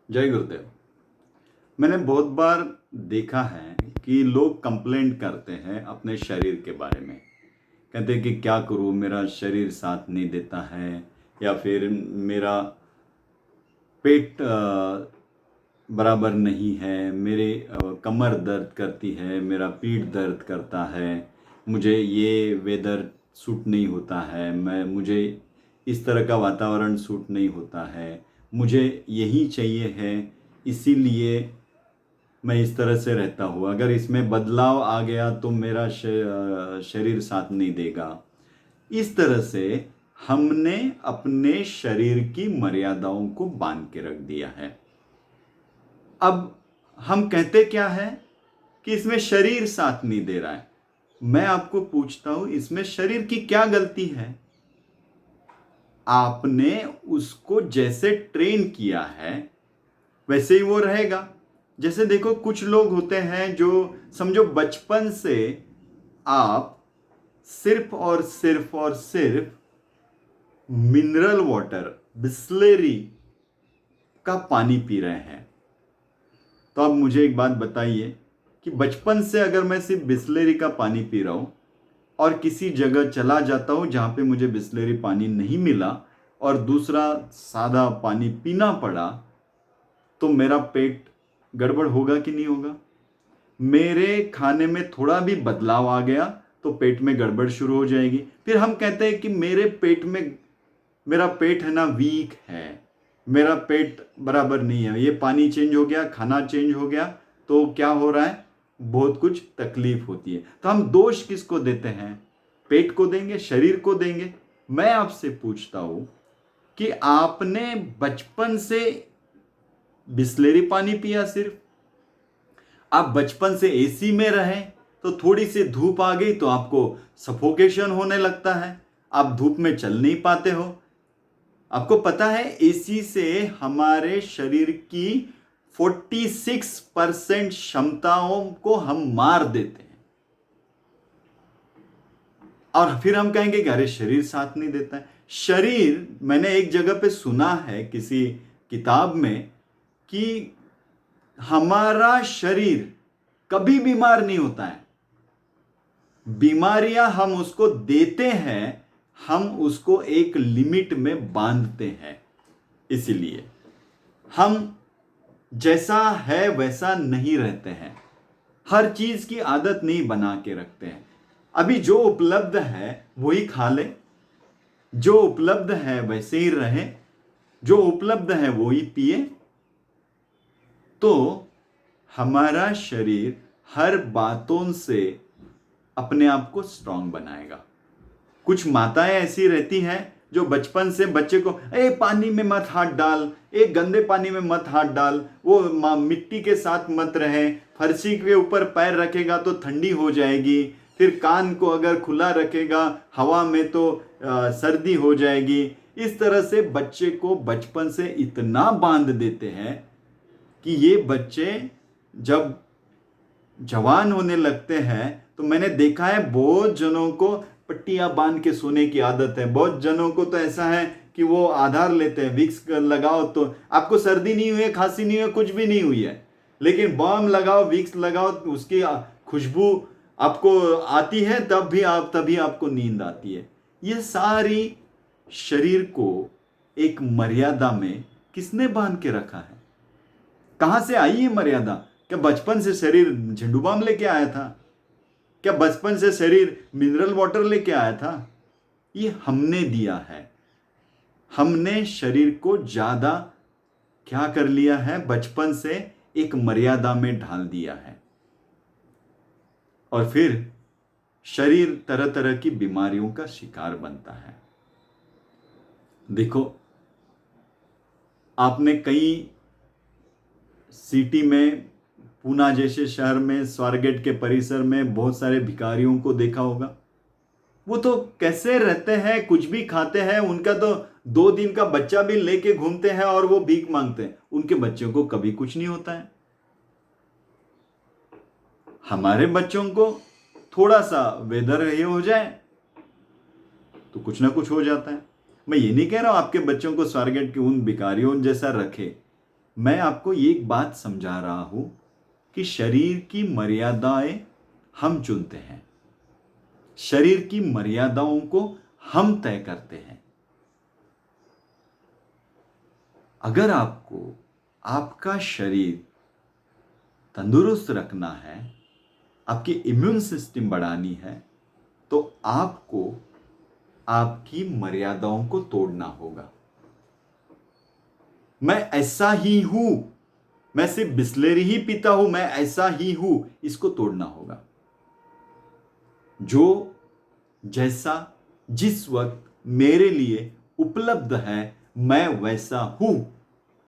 जय गुरुदेव। मैंने बहुत बार देखा है कि लोग कंप्लेंट करते हैं अपने शरीर के बारे में। कहते हैं कि क्या करूँ, मेरा शरीर साथ नहीं देता है, या फिर मेरा पेट बराबर नहीं है, मेरे कमर दर्द करती है, मेरा पीठ दर्द करता है, मुझे ये वेदर सूट नहीं होता है, मुझे इस तरह का वातावरण सूट नहीं होता है, मुझे यही चाहिए है, इसीलिए मैं इस तरह से रहता हूँ। अगर इसमें बदलाव आ गया तो मेरा शरीर साथ नहीं देगा। इस तरह से हमने अपने शरीर की मर्यादाओं को बांध के रख दिया है। अब हम कहते क्या है कि इसमें शरीर साथ नहीं दे रहा है। मैं आपको पूछता हूं, इसमें शरीर की क्या गलती है? आपने उसको जैसे ट्रेन किया है वैसे ही वो रहेगा। जैसे देखो, कुछ लोग होते हैं जो समझो बचपन से आप सिर्फ मिनरल वाटर, बिस्लेरी का पानी पी रहे हैं। तो अब मुझे एक बात बताइए कि बचपन से अगर मैं सिर्फ बिस्लेरी का पानी पी रहा हूं और किसी जगह चला जाता हूं जहां पे मुझे बिस्लेरी पानी नहीं मिला और दूसरा सादा पानी पीना पड़ा, तो मेरा पेट गड़बड़ होगा कि नहीं होगा? मेरे खाने में थोड़ा भी बदलाव आ गया तो पेट में गड़बड़ शुरू हो जाएगी। फिर हम कहते हैं कि मेरा पेट है ना, वीक है, मेरा पेट बराबर नहीं है, ये पानी चेंज हो गया, खाना चेंज हो गया, तो क्या हो रहा है? बहुत कुछ तकलीफ होती है। तो हम दोष किसको देते हैं? पेट को देंगे, शरीर को देंगे? मैं आपसे पूछता हूं कि आपने बचपन से बिस्लेरी पानी पिया, सिर्फ आप बचपन से एसी में रहे, तो थोड़ी सी धूप आ गई तो आपको सफोकेशन होने लगता है, आप धूप में चल नहीं पाते हो। आपको पता है एसी से हमारे शरीर की 46% क्षमताओं को हम मार देते हैं। और फिर हम कहेंगे कि अरे शरीर साथ नहीं देता है। शरीर, मैंने एक जगह पे सुना है किसी किताब में कि हमारा शरीर कभी बीमार नहीं होता है। बीमारियां हम उसको देते हैं, हम उसको एक लिमिट में बांधते हैं। इसलिए हम जैसा है वैसा नहीं रहते हैं, हर चीज की आदत नहीं बना के रखते हैं। अभी जो उपलब्ध है वही खा ले, जो उपलब्ध है वैसे ही रहे, जो उपलब्ध है वो ही पिए, तो हमारा शरीर हर बातों से अपने आप को स्ट्रांग बनाएगा। कुछ माताएं ऐसी रहती हैं जो बचपन से बच्चे को पानी में मत हाथ डाल, गंदे पानी में मत हाथ डाल, वो मिट्टी के साथ मत रहे, फर्शी के ऊपर पैर रखेगा तो ठंडी हो जाएगी, फिर कान को अगर खुला रखेगा हवा में तो सर्दी हो जाएगी। इस तरह से बच्चे को बचपन से इतना बांध देते हैं कि ये बच्चे जब जवान होने लगते हैं तो मैंने देखा है बहुत जनों को पट्टियां बांध के सोने की आदत है। बहुत जनों को तो ऐसा है कि वो आधार लेते हैं, विक्स लगाओ तो आपको सर्दी नहीं हुई है, खांसी नहीं हुई है, कुछ भी नहीं हुई है, लेकिन बॉम लगाओ, विक्स लगाओ, उसकी खुशबू आपको आती है, तभी आपको नींद आती है। ये सारी शरीर को एक मर्यादा में किसने बांध के रखा है? कहां से आई ये मर्यादा? क्या बचपन से शरीर झंडू बाम लेके आया था? क्या बचपन से शरीर मिनरल वाटर लेके आया था? ये हमने दिया है। हमने शरीर को ज्यादा क्या कर लिया है? बचपन से एक मर्यादा में ढाल दिया है, और फिर शरीर तरह तरह की बीमारियों का शिकार बनता है। देखो, आपने कई सिटी में, पूना जैसे शहर में, स्वारगेट के परिसर में बहुत सारे भिखारियों को देखा होगा। वो तो कैसे रहते हैं, कुछ भी खाते हैं, उनका तो 2 दिन का बच्चा भी लेके घूमते हैं और वो भीख मांगते हैं, उनके बच्चों को कभी कुछ नहीं होता है। हमारे बच्चों को थोड़ा सा वेदर ये हो जाए तो कुछ ना कुछ हो जाता है। मैं ये नहीं कह रहा हूं आपके बच्चों को स्वारगेट के उन भिखारियों जैसा रखे, मैं आपको एक बात समझा रहा हूं कि शरीर की मर्यादाएं हम चुनते हैं, शरीर की मर्यादाओं को हम तय करते हैं। अगर आपको आपका शरीर तंदुरुस्त रखना है, आपकी इम्यून सिस्टम बढ़ानी है, तो आपको आपकी मर्यादाओं को तोड़ना होगा। मैं ऐसा ही हूं, मैं सिर्फ बिस्लेरी ही पीता हूं, मैं ऐसा ही हूं, इसको तोड़ना होगा। जो जैसा जिस वक्त मेरे लिए उपलब्ध है, मैं वैसा हूं,